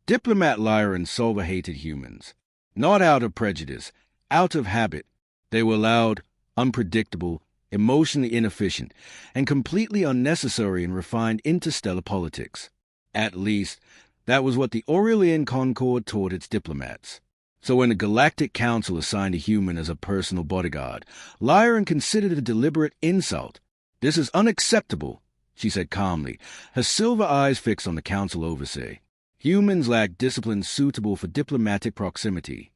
Diplomat Lyra and Solver hated humans. Not out of prejudice, out of habit. They were loud, unpredictable, emotionally inefficient, and completely unnecessary in refined interstellar politics. At least, that was what the Aurelian Concord taught its diplomats. So when the Galactic Council assigned a human as a personal bodyguard, Lyra considered it a deliberate insult. "This is unacceptable," she said calmly, her silver eyes fixed on the council overseer. "Humans lack discipline suitable for diplomatic proximity."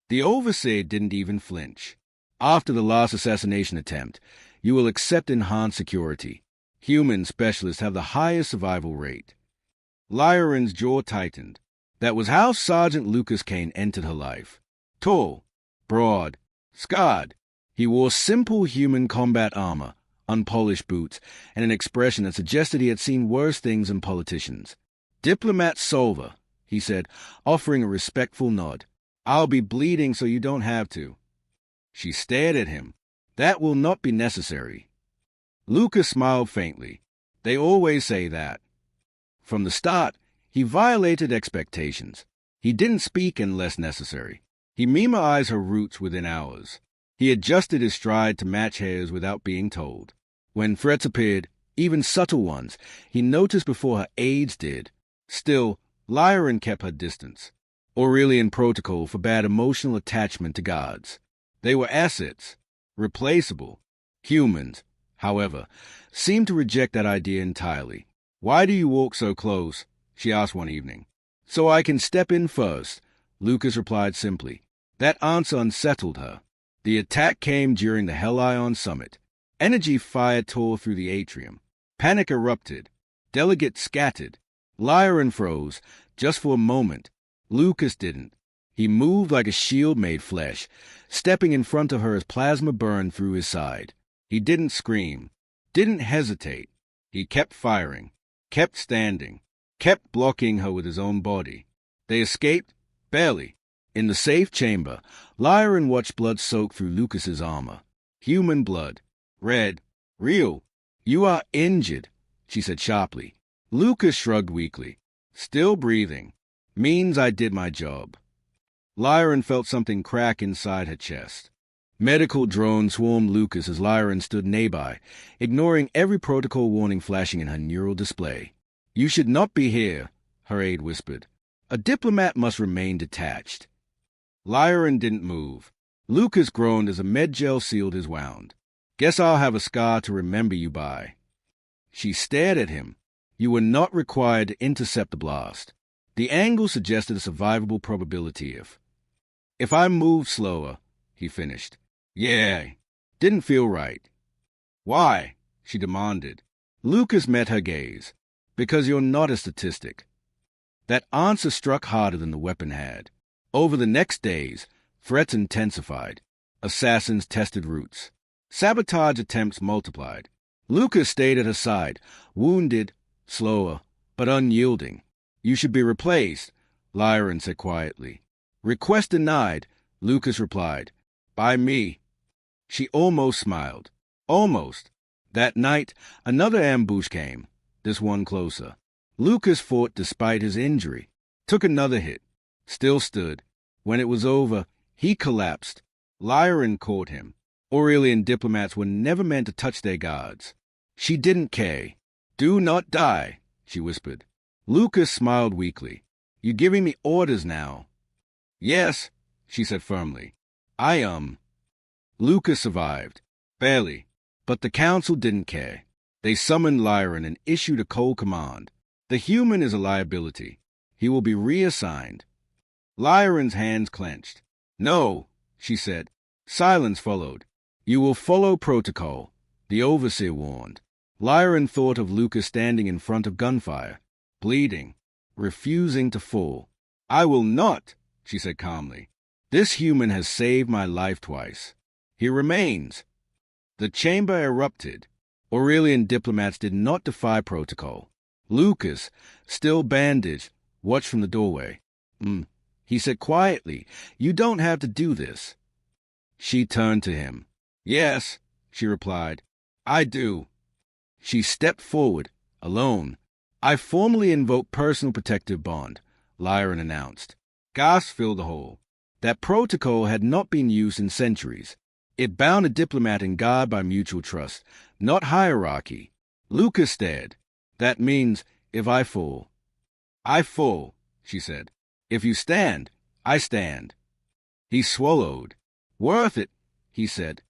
The overseer didn't even flinch. "After the last assassination attempt, you will accept enhanced security. Human specialists have the highest survival rate." Lyran's jaw tightened. That was how Sergeant Lucas Kane entered her life. Tall, broad, scarred. He wore simple human combat armor, unpolished boots, and an expression that suggested he had seen worse things than politicians. "Diplomat Solver," he said, offering a respectful nod. "I'll be bleeding so you don't have to." She stared at him. "That will not be necessary." Lucas smiled faintly. "They always say that." From the start, he violated expectations. He didn't speak unless necessary. He memorized her routes within hours. He adjusted his stride to match hers without being told. When threats appeared, even subtle ones, he noticed before her aides did. Still, Lyran kept her distance. Aurelian protocol forbade emotional attachment to gods. They were assets, replaceable. Humans, however, seemed to reject that idea entirely. "Why do you walk so close?" she asked one evening. "So I can step in first," Lucas replied simply. That answer unsettled her. The attack came during the Helion summit. Energy fire tore through the atrium. Panic erupted. Delegates scattered. Lyran froze, just for a moment. Lucas didn't. He moved like a shield made flesh, stepping in front of her as plasma burned through his side. He didn't scream, didn't hesitate. He kept firing, kept standing, kept blocking her with his own body. They escaped? Barely. In the safe chamber, Lyran watched blood soak through Lucas's armor. Human blood. Red. Real. "You are injured," she said sharply. Lucas shrugged weakly. "Still breathing. Means I did my job." Lyran felt something crack inside her chest. Medical drones swarmed Lucas as Lyran stood nearby, ignoring every protocol warning flashing in her neural display. "You should not be here," her aide whispered. "A diplomat must remain detached." Lyran didn't move. Lucas groaned as a med-gel sealed his wound. "Guess I'll have a scar to remember you by." She stared at him. "You were not required to intercept the blast." The angle suggested a survivable probability if I moved slower, he finished. "Yeah, didn't feel right." "Why?" she demanded. Lucas met her gaze. "Because you're not a statistic." That answer struck harder than the weapon had. Over the next days, threats intensified. Assassins tested routes. Sabotage attempts multiplied. Lucas stayed at her side, wounded, slower, but unyielding. "You should be replaced," Lyran said quietly. "Request denied," Lucas replied. "By me." She almost smiled. Almost. That night, another ambush came, this one closer. Lucas fought despite his injury. Took another hit. Still stood. When it was over, he collapsed. Lyran caught him. Aurelian diplomats were never meant to touch their guards. She didn't care. "Do not die," she whispered. Lucas smiled weakly. "You giving me orders now?" "Yes," she said firmly. Lucas survived. Barely. But the council didn't care. They summoned Lyran and issued a cold command. "The human is a liability. He will be reassigned." Lyran's hands clenched. "No," she said. Silence followed. "You will follow protocol," the overseer warned. Lyran thought of Lucas standing in front of gunfire, bleeding, refusing to fall. "I will not," she said calmly. "This human has saved my life twice. He remains." The chamber erupted. Aurelian diplomats did not defy protocol. Lucas, still bandaged, watched from the doorway. He said quietly, "You don't have to do this." She turned to him. "Yes," she replied. "I do." She stepped forward, alone. "I formally invoke personal protective bond. Lyran announced. Gasps filled the hall. That protocol had not been used in centuries. It bound a diplomat and guard by mutual trust, not hierarchy. Lucas stared. That means, if I fall. I fall, she said. If you stand, I stand. He swallowed. Worth it, he said.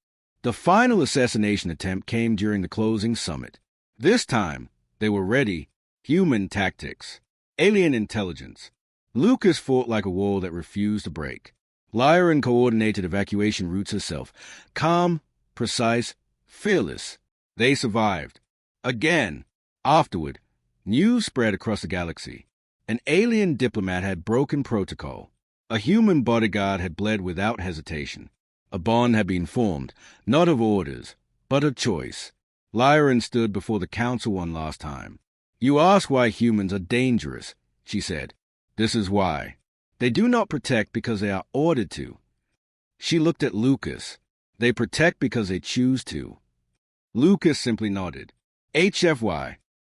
The final assassination attempt came during the closing summit. This time, they were ready. Human tactics. Alien intelligence. Lucas fought like a wall that refused to break. Lyran coordinated evacuation routes herself. Calm, precise, fearless. They survived. Again. Afterward, news spread across the galaxy. An alien diplomat had broken protocol. A human bodyguard had bled without hesitation. A bond had been formed, not of orders, but of choice. Lyran stood before the council one last time. You ask why humans are dangerous, she said. This is why. They do not protect because they are ordered to. She looked at Lucas. They protect because they choose to. Lucas simply nodded. HFY,